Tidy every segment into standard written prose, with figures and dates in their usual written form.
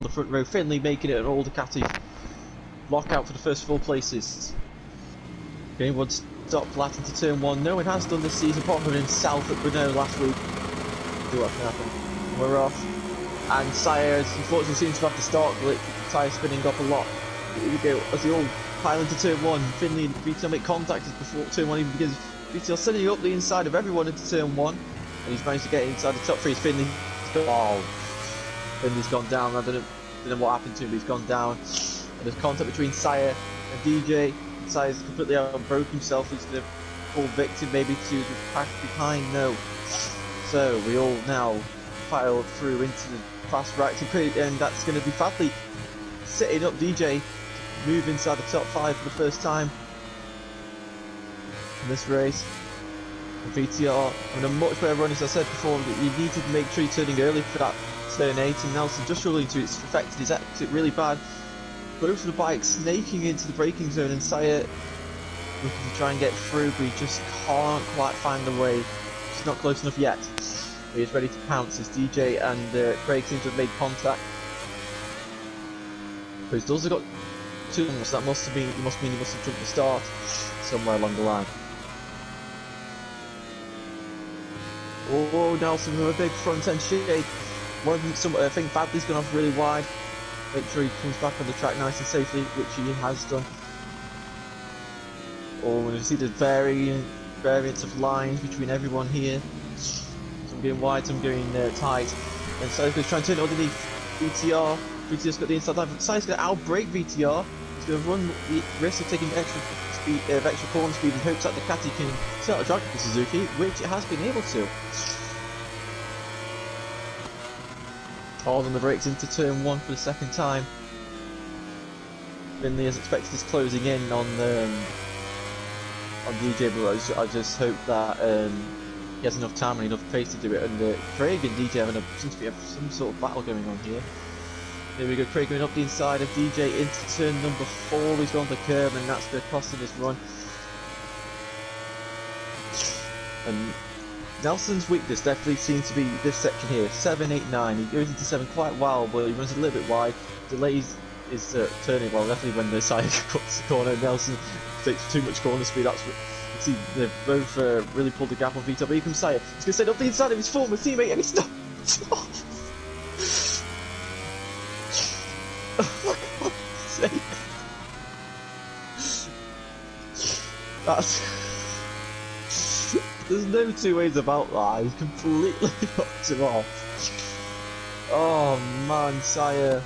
the front row. Finley making it an all Ducati lockout for the first 4 places. Game one stop flat into turn 1. No one has done this season apart from himself at Brno last week. Do what can happen. We're off. And Sire unfortunately seems to have the start glitch, tyre spinning up a lot. Here we go, as they all pile into turn 1. Finley and VTL make contact before turn 1 even begins. VTL setting up the inside of everyone into turn 1. And he's managed to get inside the top 3. Finley. Oh. Finley's gone down. I don't know what happened to him, but he's gone down. And there's contact between Sire and DJ. Sire's completely broke himself. He's going to fall victim maybe to the pack behind. No. So we all now file through into the fast right to pit, and that's going to be Fadley setting up DJ to move inside the top 5 for the first time in this race. And VTR on a much better run, as I said before. You need to make sure you're turning early for that turn 8, and Nelson just struggling to affect his exit really bad. Both of the bikes snaking into the braking zone, and Sire looking to try and get through, but he just can't quite find the way. He's not close enough yet. He's ready to pounce as DJ and Craig seem to have made contact. But he's also got 2 so that must mean he must have jumped the start somewhere along the line. Oh, Nelson with a big front end shake. I think Fadley's gone off really wide. Make sure he comes back on the track nice and safely, which he has done. Oh, and you see the variance of lines between everyone here. Some going wide, some going tight. And Sire's trying to turn it underneath VTR. VTR's got the inside line. Sire's going to outbrake VTR. He's going to run the risk of taking extra speed, extra corner speed, in hopes that the Ducati can start a drag with the Suzuki, which it has been able to. Hard on the brakes into turn 1 for the second time. Finley as expected is closing in on DJ, but I just hope that he has enough time and enough pace to do it. And Craig and DJ seem to be having some sort of battle going on here. Here we go, Craig going up the inside of DJ into turn number 4. He's gone the curb, and that's going to cost him his run. And Nelson's weakness definitely seems to be this section here, 7, 8, 9. He goes into 7 quite well, but he runs a little bit wide, delays his turning. Well, definitely when the side cuts the corner, Nelson takes too much corner speed. That's what you see. They've both really pulled the gap on VTL. But here comes Sire. He's going to set up the inside of his former teammate, and he's not. Oh, for God's sake! That's. There's no 2 ways about that. He's completely knocked him off. Oh man, Sire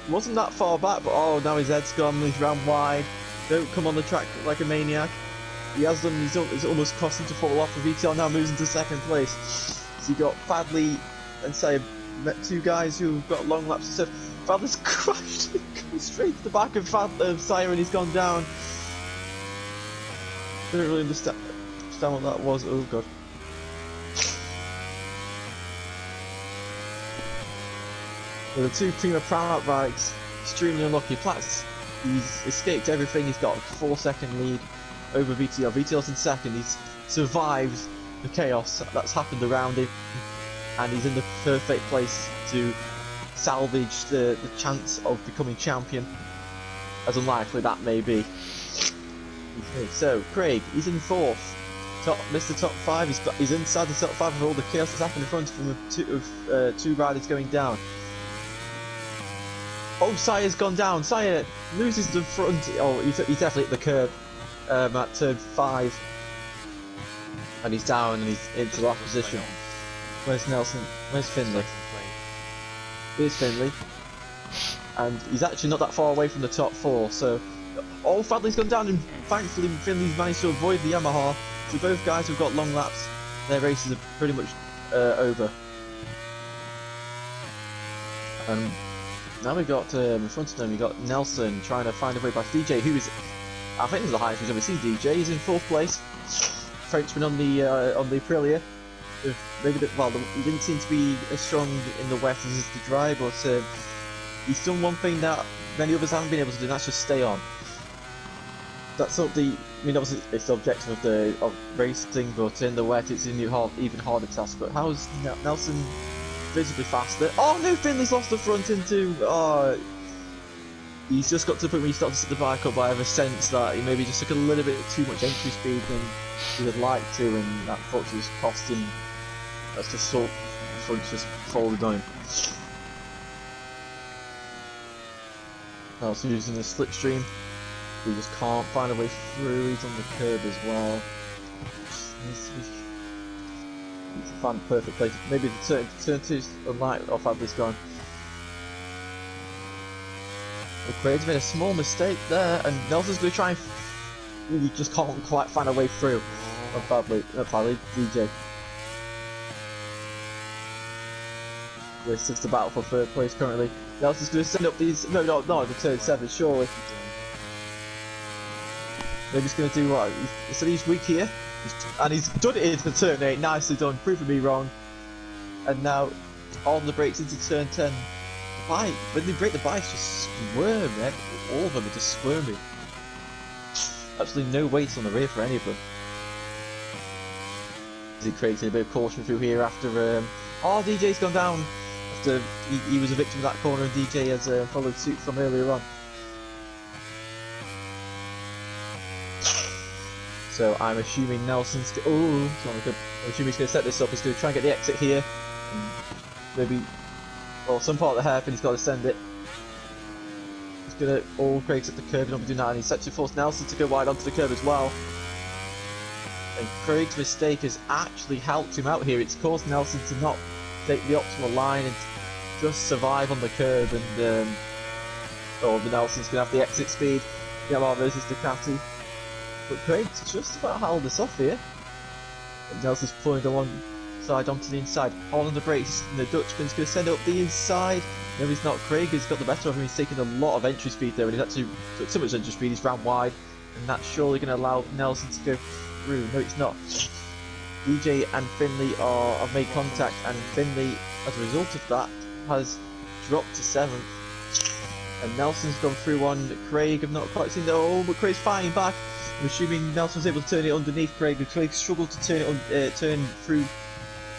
wasn't that far back, but oh, now his head's gone. He's ran wide. Don't come on the track like a maniac. He has done. It's almost cost him to fall off. The VTL now moves into 2nd place. So you got Fadley and Sire, 2 guys who've got long laps and stuff. Fadley's crashed, going straight to the back of Sire, and he's gone down. I don't really understand what that was. Oh god. Well, the 2 Prima Proud bikes, extremely unlucky. Platts, he's escaped everything. He's got a 4-second lead over VTL. VTL's in 2nd. He's survived the chaos that's happened around him, and he's in the perfect place to salvage the chance of becoming champion, as unlikely that may be. Okay, so Craig, he's in 4th, Mr. Top 5. He's inside the top 5 with all the chaos that's happened in front of 2 riders going down. Oh, Sire's gone down. Sire loses the front. Oh, he's definitely hit the curb at turn 5, and he's down and he's into last position. Where's Nelson? Where's Finley? Here's Finley, and he's actually not that far away from the top 4. So. Oh, Fadley's gone down, and thankfully Finley's managed to avoid the Yamaha. So both guys who've got long laps, their races are pretty much over. And now we've got in front of them, we've got Nelson trying to find a way past DJ, who is, I think, is the highest we've ever seen DJ. He's in 4th place. Frenchman on the Aprilia. Maybe he didn't seem to be as strong in the wet as the dry, but he's done one thing that many others haven't been able to do, and that's just stay on. That's not the. I mean, obviously it's the objective of racing, but in the wet it's an even harder task. But how's Nelson visibly faster. Oh no, Finley's lost the front into. Oh, he's just got to the point where he started to set the bike up. But I have a sense that he maybe just took a little bit too much entry speed than he would like to, and that unfortunately just cost him. That's just sort of front just folded on him. Also using the slipstream. He just can't find a way through. He's on the curb as well. Needs to find the perfect place. Maybe the turn two's unlikely. I'll have this going. But Craig's made a small mistake there, and Nelson's going to try and. He just can't quite find a way through. Not badly, DJ. This is the battle for third place currently. Nelson's going to send up these. No, the turn 7, surely. Maybe he's going to do what? He said he's weak here. And he's done it into turn 8. Nicely done, proving me wrong. And now on the brakes into turn 10. When they break the bikes, just squirm, man. All of them are just squirming. Absolutely no weight on the rear for any of them. He created a bit of caution through here after. Oh, DJ's gone down. After he was a victim of that corner, and DJ has followed suit from earlier on. So I'm assuming Nelson's. I'm assuming he's going to set this up. He's going to try and get the exit here. And maybe. Well, some part of the hairpin, he's got to send it. He's going to. Oh, Craig's at the curb, he'll be doing that, and he's actually forced Nelson to go wide onto the curb as well. And Craig's mistake has actually helped him out here. It's caused Nelson to not take the optimal line and just survive on the curb. And the Nelson's going to have the exit speed. Yamaha versus Ducati. But Craig's just about held this off here. And Nelson's pulling the one side onto the inside. All on the brakes, and the Dutchman's going to send up the inside. No, he's not. Craig has got the better of him. He's taken a lot of entry speed there, and he's actually took so much entry speed, he's ran wide. And that's surely going to allow Nelson to go through. No, it's not. DJ and Finley have made contact, and Finley, as a result of that, has dropped to 7th. And Nelson's gone through one. Craig have not quite seen that. Oh, but Craig's fighting back. I'm assuming Nelson was able to turn it underneath Craig, and Craig struggled to turn through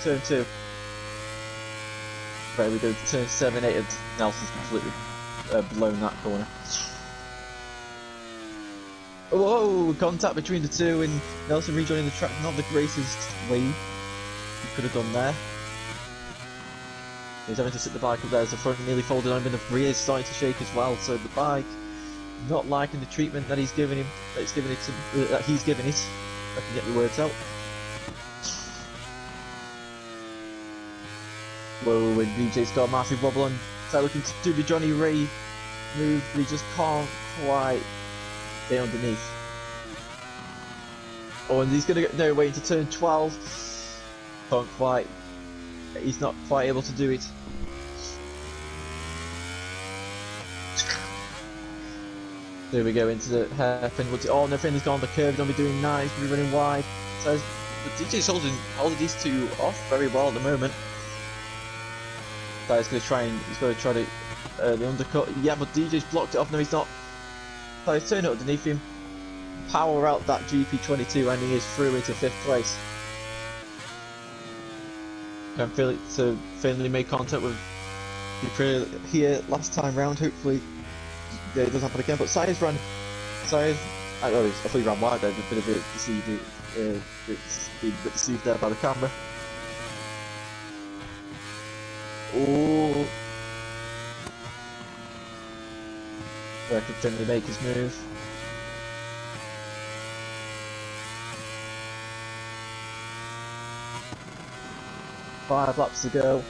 turn 2. Right, we go to turn 7, 8, and Nelson's completely blown that corner. Whoa! Contact between the two, and Nelson rejoining the track. Not the greatest way he could have done there. He's having to sit the bike up there as the front nearly folded on him, and the rear is starting to shake as well. So the bike not liking the treatment that he's giving him, that he's giving it. If I can get the words out. Whoa, and DJ's got a massive wobble on. So looking to do the Johnny Ray move, but he just can't quite get underneath. Oh, and he's going to get no way into turn 12. Can't quite. He's not quite able to do it. There we go into the hairpin. Oh, no, Finley's gone on the curve. Don't be doing nice. Be running wide. So DJ's holding these two off very well at the moment. So he's going to try the undercut. Yeah, but DJ's blocked it off. No, he's not. So he's turning it underneath him. Power out that GP22, and he is through into 5th place. And Finley made contact with Dupree here last time round. Hopefully it doesn't happen again. But Sayers ran. I thought he ran wide there. A bit of it deceived there by the camera. Oh, where could Finley make his move? Five laps to go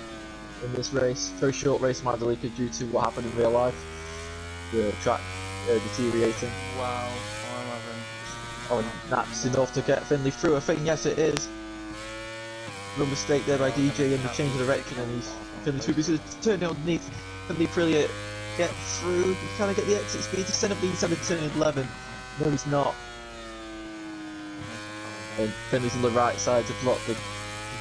in this race. Very short race, Mandalika, due to what happened in real life. The track deteriorating. Wow, 411. Oh, and that's enough to get Finley through. I think yes, it is. No mistake there by DJ in the change of direction, and Finley's going to turn it underneath. Finley Prillier get through. He's trying to get the exit speed to send up the inside of turn 11. No, he's not. And Finley's on the right side to block the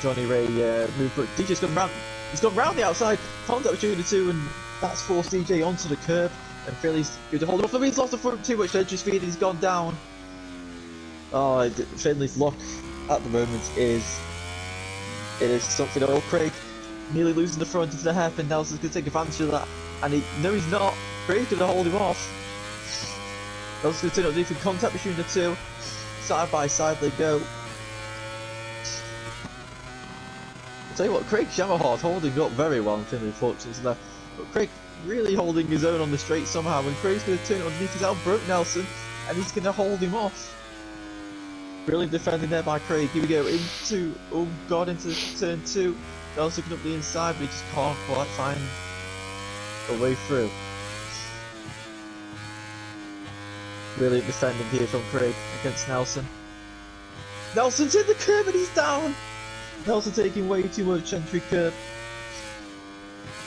Johnny Ray move, but DJ's gone round. He's gone round the outside. Contact between the two, and that's forced DJ onto the curb. And Finley's going to hold him off. He's lost the front too much entry speed. He's gone down. Oh, Finley's luck at the moment is something. Oh, Craig nearly losing the front into the hairpin. Nelson's going to take advantage of that, and no, he's not. Craig's going to hold him off. Nelson's going to turn up different contact between the two. Side by side they go. I'll tell you what, Craig Shammerhart's holding up very well in Finley Fortune's left, but Craig really holding his own on the straight somehow, and Craig's going to turn it underneath. He's outbroke Nelson, and he's going to hold him off. Brilliant defending there by Craig. Here we go into, oh god, into turn 2. Nelson looking up the inside, but he just can't quite find a way through. Brilliant defending here from Craig against Nelson. Nelson's hit the curb and he's down! Nelson taking way too much entry curb.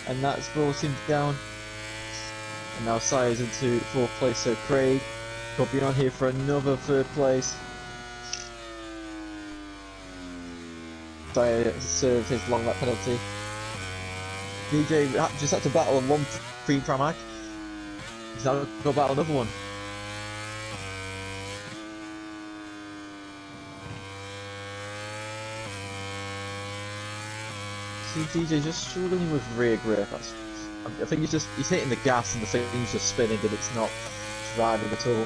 And that's brought him down. And now Sire's into 4th place, so Craig could be on here for another 3rd place. Sire served his long lap penalty. DJ just had to battle on one pre-prime hack. He's now got to battle another one. See DJ just struggling with rear grip. I think he's hitting the gas and the thing's just spinning and it's not driving at all.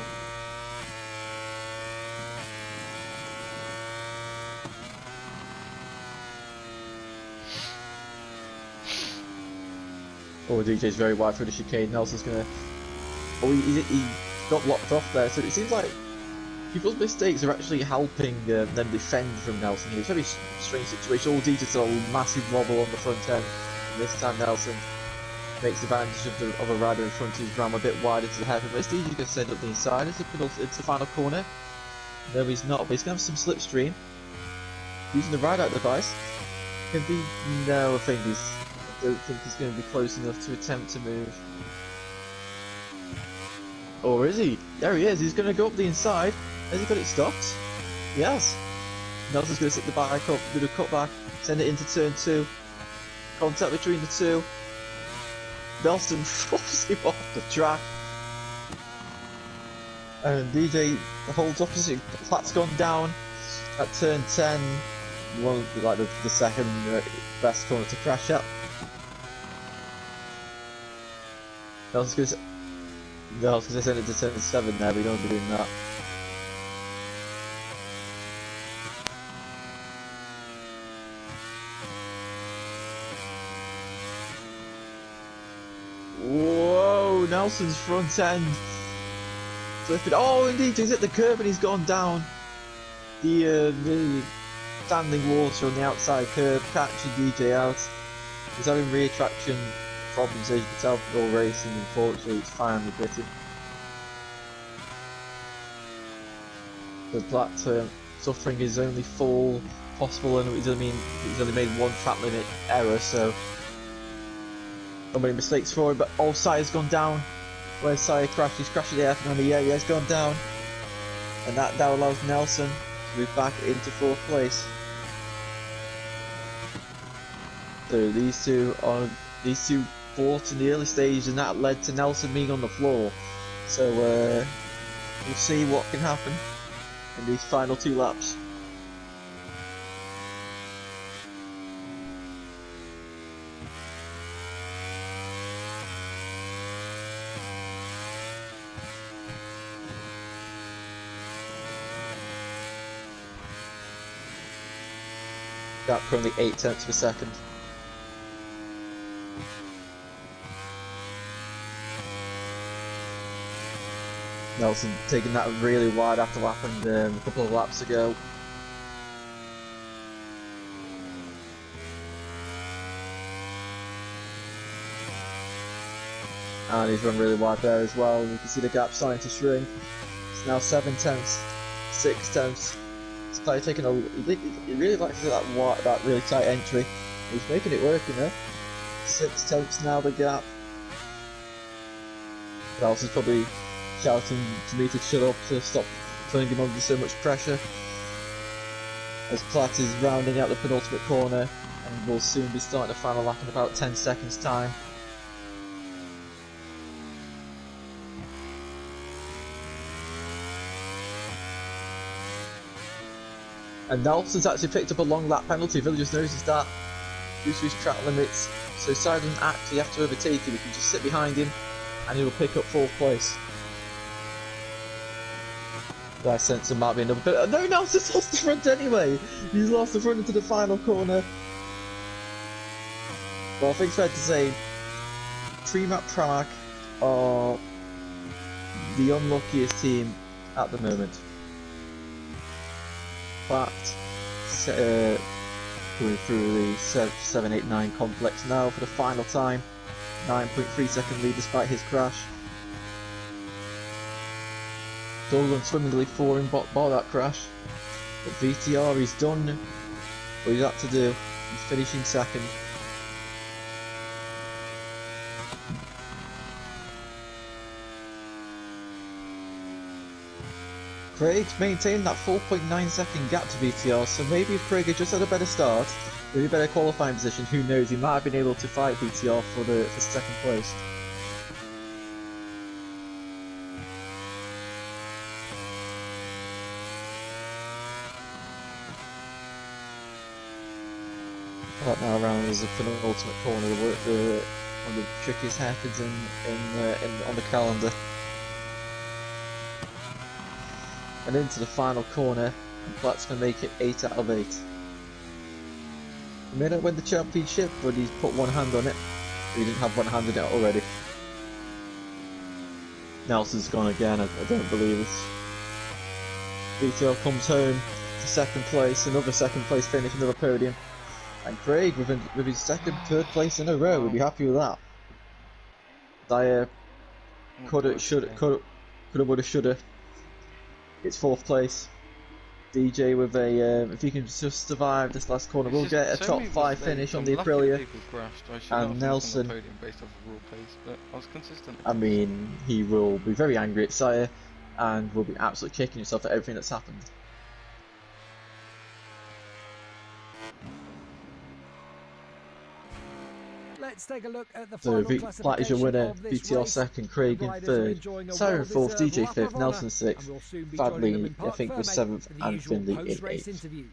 Oh, DJ's very wide through the chicane. Nelson's gonna. Oh, he got locked off there. So it seems like people's mistakes are actually helping them defend from Nelson here. It's a very strange situation. All DJ's got a massive wobble on the front end. And this time Nelson makes advantage of a rider in front who's ran a bit wider to the hairpin. But DJ's going to send up the inside into the final corner. No, he's not, but he's going to have some slipstream. Using the ride-out device. Can be. No, I don't think he's going to be close enough to attempt to move. Or is he? There he is. He's going to go up the inside. Has he got it stopped? Yes. Nelson's going to sit the bike up, do the cut back, send it into turn 2. Contact between the two. Nelson forces him off the track. And DJ holds opposite. Platt's gone down at turn 10. One of like the second best corner to crash at. Nelson's going to send it to turn 7 there, but he don't be doing that. Whoa, Nelson's front end flipping. Oh, indeed, he's hit the curb and he's gone down. The standing water on the outside curb catching DJ out. He's having rear traction problems, as you can tell from VollgazzRacing. Unfortunately, it's finally bitten. The Black suffering his only fall possible, and he's only made one track limit error, so not many mistakes for him. But Sire's gone down. Where Sire crashed, he's crashing the airpin on the air, he's gone down. And that now allows Nelson to move back into 4th place. So these two fought in the early stage, and that led to Nelson being on the floor. So we'll see what can happen in these final 2 laps. Gap currently 8 tenths per second. Nelson taking that really wide after lap and a couple of laps ago. And he's run really wide there as well. You can see the gap starting to shrink. It's now 7 tenths, 6 tenths. It's like taking he really likes to do that really tight entry. He's making it work, you know. 6 tenths now the gap. Nelson's probably shouting to me to shut up, to stop putting him under so much pressure. As Platt is rounding out the penultimate corner, and will soon be starting the final lap in about 10 seconds time. And Nelson's actually picked up a long lap penalty. If you just noticed that. due to his track limits, so Sire doesn't actually have to overtake him. He can just sit behind him and he will pick up 4th place. I sense there might be another bit. No, Nelson's lost the front anyway! He's lost the front into the final corner. Well, I think it's fair to say, Tremap Prague are the unluckiest team at the moment. But going through the 7-8-9 complex now for the final time. 9.3 second lead despite his crash. It's all gone swimmingly for him bar that crash. But VTR, he's done what he's had to do. He's finishing second. Craig's maintained that 4.9 second gap to VTR, so maybe if Craig had just had a better start, maybe a better qualifying position, who knows, he might have been able to fight VTR for second place. Right now around is a penultimate corner, one of the trickiest hairpins on the calendar. And into the final corner, and Platt's going to make it 8 out of 8. He may not win the championship, but he's put one hand on it. He didn't have one hand on it already. Nelson's gone again, I don't believe it. VTL comes home to second place, another second place finish, another podium. And Craig with his second, third place in a row, we'll be happy with that. Dyer coulda, woulda, shoulda. It's 4th place. DJ with a, if he can just survive this last corner, we'll get a top 5 finish on the Aprilia. And Nelson, based off of raw pace, but I was consistent. I mean, he will be very angry at Sire and will be absolutely kicking himself at everything that's happened. Let's take a look at the So final Platt is your winner, VTR second, Craig in 3rd, Sire in 4th, DJ 5th, Nelson 6th, Fadley I think was 7th and Finley in 8th.